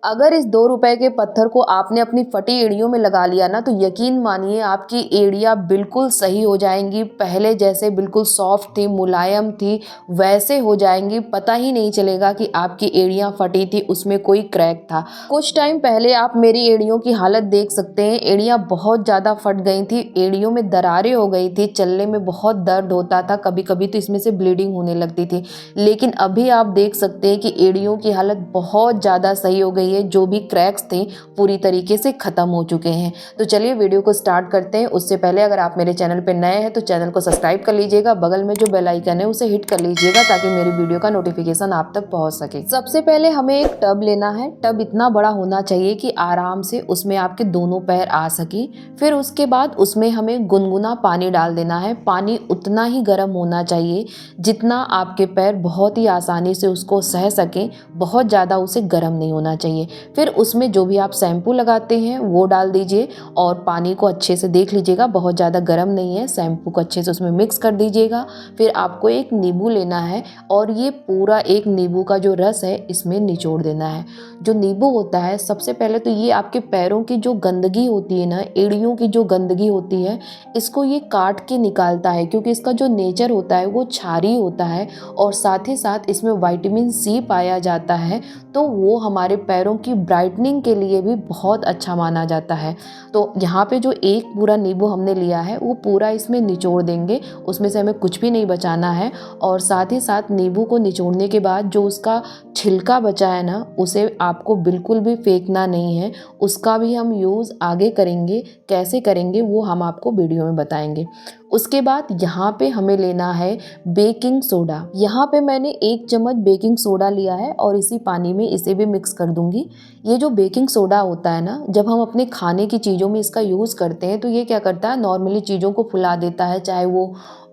अगर इस 2 रुपए के पत्थर को आपने अपनी फटी एड़ियों में लगा लिया ना, तो यकीन मानिए आपकी एड़ियाँ बिल्कुल सही हो जाएँगी। पहले जैसे बिल्कुल सॉफ्ट थी, मुलायम थी, वैसे हो जाएँगी। पता ही नहीं चलेगा कि आपकी एड़ियाँ फटी थी, उसमें कोई क्रैक था। कुछ टाइम पहले आप मेरी एड़ियों की हालत देख सकते हैं। एड़ियाँ बहुत ज़्यादा फट गई थी, एड़ियों में दरारें हो गई थी, चलने में बहुत दर्द होता था, कभी-कभी तो इसमें से ब्लीडिंग होने लगती थी। लेकिन अभी आप देख सकते हैं कि एड़ियों की हालत बहुत ज़्यादा सही हो गई है। जो भी क्रैक्स थे पूरी तरीके से ख़त्म हो चुके हैं। तो चलिए वीडियो को स्टार्ट करते हैं। उससे पहले अगर आप मेरे चैनल पर नए हैं तो चैनल को सब्सक्राइब कर लीजिएगा, बगल में जो बेल आइकन है उसे हिट कर लीजिएगा ताकि मेरी वीडियो का नोटिफिकेशन आप तक पहुंच सके। सबसे पहले हमें एक टब लेना है। टब इतना बड़ा होना चाहिए कि आराम से उसमें आपके दोनों पैर आ सके। फिर उसके बाद उसमें हमें गुनगुना पानी डाल देना है। पानी उतना ही गर्म होना चाहिए जितना आपके पैर बहुत ही आसानी से उसको सह सकें, बहुत ज़्यादा उसे गर्म नहीं होना चाहिए। फिर उसमें जो भी आप शैम्पू लगाते हैं वो डाल दीजिए और पानी को अच्छे से देख लीजिएगा, बहुत ज़्यादा गर्म नहीं है। शैम्पू को अच्छे से उसमें मिक्स कर दीजिएगा। फिर आपको एक नींबू लेना है और ये पूरा एक नींबू का जो रस है इसमें निचोड़ देना है। जो नींबू होता है सबसे पहले तो ये आपके पैरों की जो गंदगी होती है ना, एड़ियों की जो गंदगी होती है, इसको ये काट के निकालता है क्योंकि इसका जो नेचर होता है वो क्षारीय होता है और साथ ही साथ इसमें विटामिन सी पाया जाता है। तो वो हमारे पैरों की ब्राइटनिंग के लिए भी बहुत अच्छा माना जाता है। तो यहाँ पे जो एक पूरा नींबू हमने लिया है वो पूरा इसमें निचोड़ देंगे, उसमें से हमें कुछ भी नहीं बचाना है। और साथ ही साथ नींबू को निचोड़ने के बाद जो उसका छिलका बचा है ना, उसे आपको बिल्कुल भी फेंकना नहीं है। उसका भी हम यूज़ आगे करेंगे, कैसे करेंगे वो हम आपको वीडियो में बताएंगे। उसके बाद यहाँ पे हमें लेना है बेकिंग सोडा। यहाँ पे मैंने 1 चम्मच बेकिंग सोडा लिया है और इसी पानी में इसे भी मिक्स कर दूंगी। ये जो बेकिंग सोडा होता है ना, जब हम अपने खाने की चीज़ों में इसका यूज़ करते हैं तो ये क्या करता है, नॉर्मली चीज़ों को फुला देता है, चाहे वो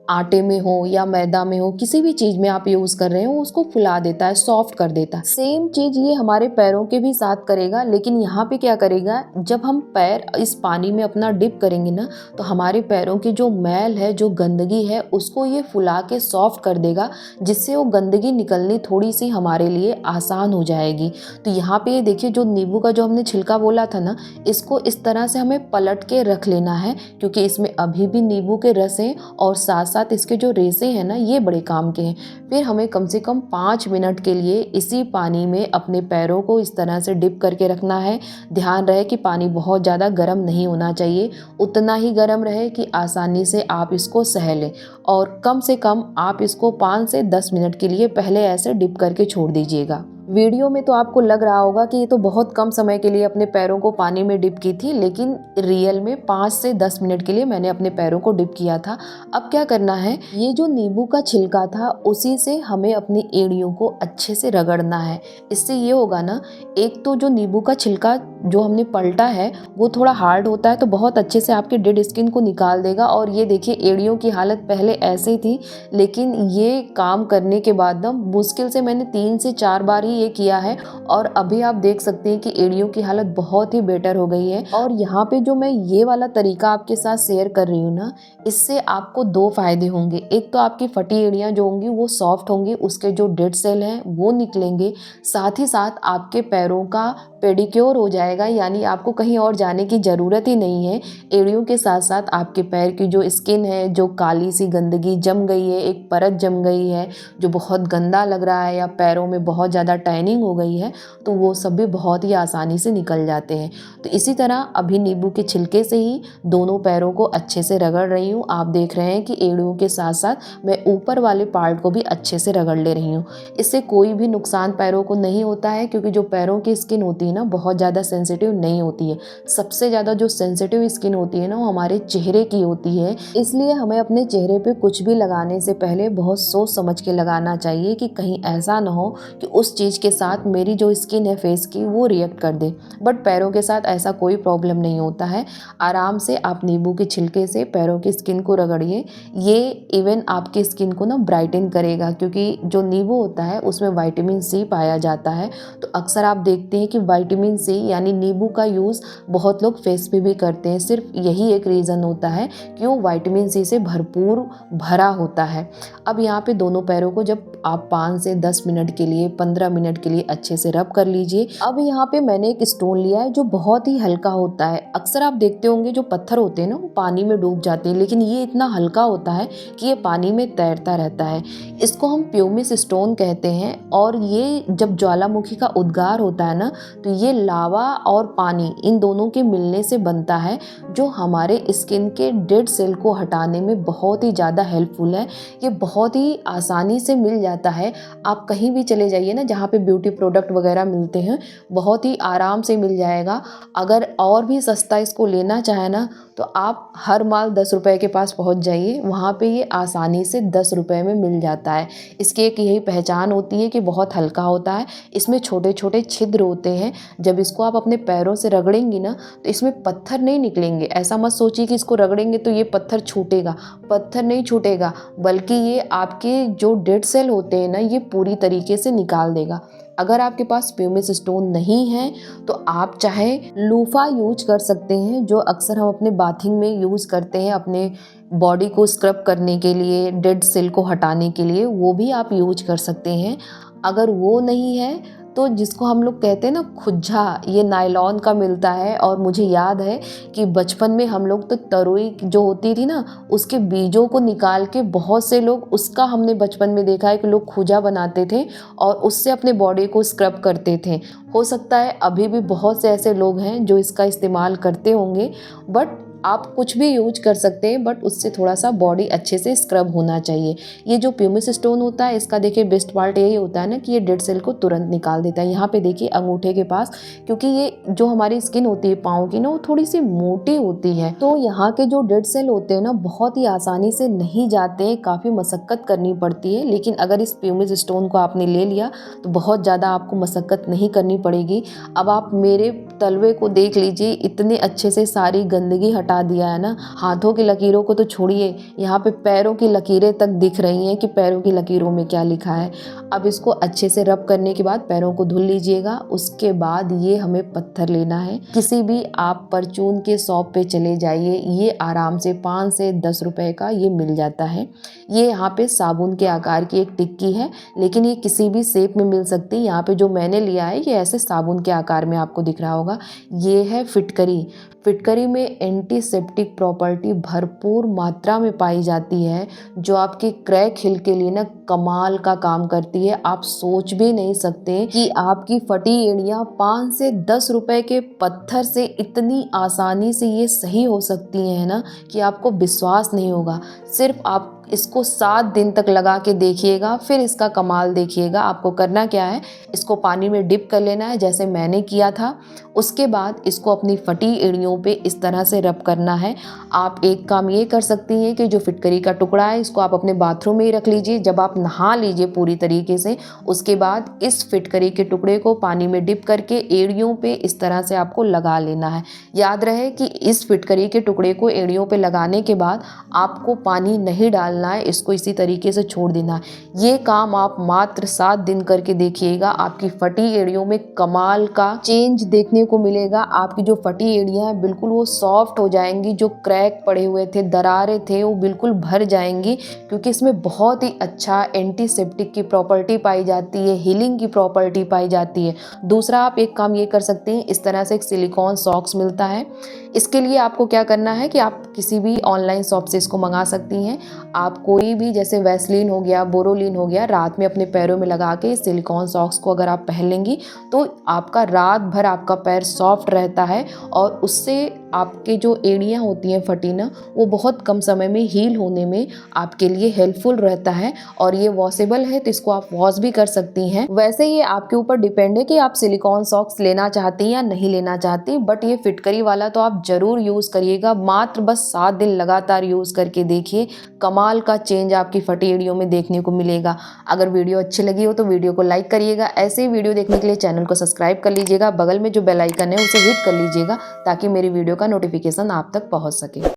आटे में हो या मैदा में हो, किसी भी चीज़ में आप यूज़ कर रहे हो उसको फुला देता है, सॉफ्ट कर देता है। सेम चीज़ ये हमारे पैरों के भी साथ करेगा, लेकिन यहाँ पे क्या करेगा, जब हम पैर इस पानी में अपना डिप करेंगे ना, तो हमारे पैरों की जो मैल है, जो गंदगी है, उसको ये फुला के सॉफ्ट कर देगा, जिससे वो गंदगी निकलनी थोड़ी सी हमारे लिए आसान हो जाएगी। तो यहाँ पे ये देखिए, जो नींबू का जो हमने छिलका बोला था ना, इसको इस तरह से हमें पलट के रख लेना है क्योंकि इसमें अभी भी नींबू के रस हैं और साथ साथ इसके जो रेशे हैं ना, ये बड़े काम के हैं। फिर हमें कम से कम 5 मिनट के लिए इसी पानी में अपने पैरों को इस तरह से डिप करके रखना है। ध्यान रहे कि पानी बहुत ज़्यादा गर्म नहीं होना चाहिए, उतना ही गर्म रहे कि आसानी से आप इसको सह लें। और कम से कम आप इसको 5 से 10 मिनट के लिए पहले ऐसे डिप करके छोड़ दीजिएगा। वीडियो में तो आपको लग रहा होगा कि ये तो बहुत कम समय के लिए अपने पैरों को पानी में डिप की थी, लेकिन रियल में 5 से 10 मिनट के लिए मैंने अपने पैरों को डिप किया था। अब क्या करना है, ये जो नींबू का छिलका था उसी से हमें अपनी एड़ियों को अच्छे से रगड़ना है। इससे ये होगा ना, एक तो जो नींबू का छिलका जो हमने पलटा है वो थोड़ा हार्ड होता है, तो बहुत अच्छे से आपके डेड स्किन को निकाल देगा। और ये देखिए, एड़ियों की हालत पहले ऐसे ही थी, लेकिन ये काम करने के बाद ना मुश्किल से मैंने 3 से 4 बार ही ये किया है और अभी आप देख सकते हैं कि एड़ियों की हालत बहुत ही बेटर हो गई है। और यहाँ पे जो मैं ये वाला तरीका आपके साथ शेयर कर रही हूँ ना, इससे आपको 2 फायदे होंगे। एक तो आपकी फटी एड़ियाँ जो होंगी वो सॉफ्ट होंगी, उसके जो डेड सेल हैं वो निकलेंगे। साथ ही साथ आपके पैरों का पेडिक्योर हो जाएगा, यानी आपको कहीं और जाने की ज़रूरत ही नहीं है। एड़ियों के साथ साथ आपके पैर की जो स्किन है, जो काली सी गंदगी जम गई है, एक परत जम गई है जो बहुत गंदा लग रहा है, या पैरों में बहुत ज़्यादा टैनिंग हो गई है, तो वो सब भी बहुत ही आसानी से निकल जाते हैं। तो इसी तरह अभी नींबू के छिलके से ही दोनों पैरों को अच्छे से रगड़ रही हूँ। आप देख रहे हैं कि एड़ियों के साथ साथ मैं ऊपर वाले पार्ट को भी अच्छे से रगड़ ले रही हूँ। इससे कोई भी नुकसान पैरों को नहीं होता है, क्योंकि जो पैरों की स्किन होती है ना, बहुत ज़्यादा सेंसिटिव नहीं होती है। सबसे ज़्यादा जो सेंसिटिव स्किन होती है ना, वो हमारे चेहरे की होती है। इसलिए हमें अपने चेहरे पे कुछ भी लगाने से पहले बहुत सोच समझ के लगाना चाहिए कि कहीं ऐसा ना हो कि उस चीज़ के साथ मेरी जो स्किन है फेस की वो रिएक्ट कर दे। बट पैरों के साथ ऐसा कोई प्रॉब्लम नहीं होता है। आराम से आप नींबू के छिलके से पैरों की स्किन को रगड़िए। ये इवन आपकी स्किन को ना ब्राइटन करेगा, क्योंकि जो नींबू होता है उसमें विटामिन सी पाया जाता है। तो अक्सर आप देखते हैं कि विटामिन सी यानी नींबू का यूज़ बहुत लोग फेस पे भी करते हैं। सिर्फ यही एक रीज़न होता है कि वो विटामिन सी से भरपूर भरा होता है। अब यहाँ पे दोनों पैरों को जब आप 5 से 10 मिनट के लिए, 15 मिनट के लिए अच्छे से रब कर लीजिए। अब यहाँ पे मैंने एक स्टोन लिया है जो बहुत ही हल्का होता है। अक्सर आप देखते होंगे जो पत्थर होते हैं ना वो पानी में डूब जाते हैं, लेकिन ये इतना हल्का होता है कि ये पानी में तैरता रहता है। इसको हम प्यूमिस स्टोन कहते हैं और ये जब ज्वालामुखी का उद्गार होता है ना तो ये लावा और पानी इन दोनों के मिलने से बनता है, जो हमारे स्किन के डेड सेल को हटाने में बहुत ही ज़्यादा हेल्पफुल है। ये बहुत ही आसानी से मिल जाता है। आप कहीं भी चले जाइए ना जहाँ पे ब्यूटी प्रोडक्ट वगैरह मिलते हैं, बहुत ही आराम से मिल जाएगा। अगर और भी सस्ता इसको लेना चाहे ना तो आप हर माल 10 रुपए के पास पहुँच जाइए, वहाँ पे ये आसानी से 10 रुपए में मिल जाता है। इसकी एक यही पहचान होती है कि बहुत हल्का होता है, इसमें छोटे छोटे छिद्र होते हैं। जब इसको आप अपने पैरों से रगड़ेंगी ना तो इसमें पत्थर नहीं निकलेंगे। ऐसा मत सोचिए कि इसको रगड़ेंगे तो ये पत्थर छूटेगा, पत्थर नहीं छूटेगा, बल्कि ये आपके जो डेड सेल होते हैं ना ये पूरी तरीके से निकाल देगा। अगर आपके पास प्यूमिस स्टोन नहीं है तो आप चाहे लूफा यूज कर सकते हैं, जो अक्सर हम अपने बाथिंग में यूज़ करते हैं अपने बॉडी को स्क्रब करने के लिए, डेड सेल को हटाने के लिए, वो भी आप यूज कर सकते हैं। अगर वो नहीं है तो जिसको हम लोग कहते हैं ना खुज्जा, ये नायलॉन का मिलता है। और मुझे याद है कि बचपन में हम लोग तो तरोई जो होती थी ना उसके बीजों को निकाल के बहुत से लोग, उसका हमने बचपन में देखा है कि लोग खुजा बनाते थे और उससे अपने बॉडी को स्क्रब करते थे। हो सकता है अभी भी बहुत से ऐसे लोग हैं जो इसका इस्तेमाल करते होंगे, बट आप कुछ भी यूज कर सकते हैं, बट उससे थोड़ा सा बॉडी अच्छे से स्क्रब होना चाहिए। ये जो प्यूमिस स्टोन होता है इसका देखिए बेस्ट पार्ट यही होता है ना कि ये डेड सेल को तुरंत निकाल देता है। यहाँ पे देखिए अंगूठे के पास, क्योंकि ये जो हमारी स्किन होती है पाँव की ना वो थोड़ी सी मोटी होती है, तो यहाँ के जो डेड सेल होते हैं ना बहुत ही आसानी से नहीं जाते हैं, काफ़ी मशक्क़त करनी पड़ती है। लेकिन अगर इस प्यूमिस स्टोन को आपने ले लिया तो बहुत ज़्यादा आपको मशक्क़त नहीं करनी पड़ेगी। अब आप मेरे तलवे को देख लीजिए, इतने अच्छे से सारी गंदगी हटा दिया है ना। हाथों की लकीरों को तो छोड़िए, यहाँ पे पैरों की लकीरें तक दिख रही हैं कि पैरों की लकीरों में क्या लिखा है। अब इसको अच्छे से रब करने के बाद पैरों को धुल लीजिएगा। उसके बाद ये हमें पत्थर लेना है। किसी भी आप परचून के शॉप पे चले जाइए, ये आराम से 5 से 10 रुपए का ये मिल जाता है। ये यहाँ पे साबुन के आकार की एक टिक्की है, लेकिन ये किसी भी शेप में मिल सकती है। यहाँ पे जो मैंने लिया है ये ऐसे साबुन के आकार में आपको दिख रहा होगा। ये है फिटकरी। फिटकरी में एंटीसेप्टिक प्रॉपर्टी भरपूर मात्रा में पाई जाती है, जो आपके क्रैक हिल के लिए ना कमाल का काम करती है। आप सोच भी नहीं सकते कि आपकी फटी एड़ियाँ 5 से 10 रुपए के पत्थर से इतनी आसानी से ये सही हो सकती हैं ना कि आपको विश्वास नहीं होगा। सिर्फ आप इसको 7 दिन तक लगा के देखिएगा, फिर इसका कमाल देखिएगा। आपको करना क्या है, इसको पानी में डिप कर लेना है जैसे मैंने किया था। उसके बाद इसको अपनी फटी एड़ियों पे इस तरह से रब करना है। आप एक काम ये कर सकती हैं कि जो फिटकरी का टुकड़ा है इसको आप अपने बाथरूम में ही रख लीजिए। जब आप नहा लीजिए पूरी तरीके से, उसके बाद इस फिटकरी के टुकड़े को पानी में डिप करके एड़ियों पे इस तरह से आपको लगा लेना है। याद रहे कि इस फिटकरी के टुकड़े को एड़ियों पे लगाने के बाद आपको पानी नहीं डालना है, इसको इसी तरीके से छोड़ देना है। ये काम आप मात्र 7 दिन करके देखिएगा, आपकी फटी एड़ियों में कमाल का चेंज देखने को मिलेगा। आपकी जो फटी एड़ियां हैं बिल्कुल वो सॉफ्ट हो जाएंगी, जो क्रैक पड़े हुए थे, दरारें थे, वो बिल्कुल भर जाएंगी, क्योंकि इसमें बहुत ही अच्छा एंटीसेप्टिक की प्रॉपर्टी पाई जाती है, हीलिंग की प्रॉपर्टी पाई जाती है। दूसरा आप एक काम ये कर सकते हैं, इस तरह से एक सिलिकॉन सॉक्स मिलता है। इसके लिए आपको क्या करना है कि आप किसी भी ऑनलाइन शॉप से इसको मंगा सकती हैं। आप कोई भी जैसे वैसलीन हो गया, बोरोलिन हो गया, रात में अपने पैरों में लगा के सिलिकॉन सॉक्स को अगर आप पहन लेंगी तो आपका रात भर आपका पैर सॉफ्ट रहता है और उससे आपके जो एड़ियाँ होती हैं फटी ना, वो बहुत कम समय में हील होने में आपके लिए हेल्पफुल रहता है। और ये वॉशेबल है तो इसको आप वॉश भी कर सकती हैं। वैसे ये आपके ऊपर डिपेंड है कि आप सिलिकॉन सॉक्स लेना चाहती हैं या नहीं लेना चाहती, बट ये फिटकरी वाला तो आप ज़रूर यूज़ करिएगा। मात्र बस 7 दिन लगातार यूज़ करके देखिए, कमाल का चेंज आपकी फटी एड़ियों में देखने को मिलेगा। अगर वीडियो अच्छी लगी हो तो वीडियो को लाइक करिएगा। ऐसे ही वीडियो देखने के लिए चैनल को सब्सक्राइब कर लीजिएगा। बगल में जो बेल आइकन है उसे हिट कर लीजिएगा ताकि मेरी वीडियो का नोटिफिकेशन आप तक पहुंच सके।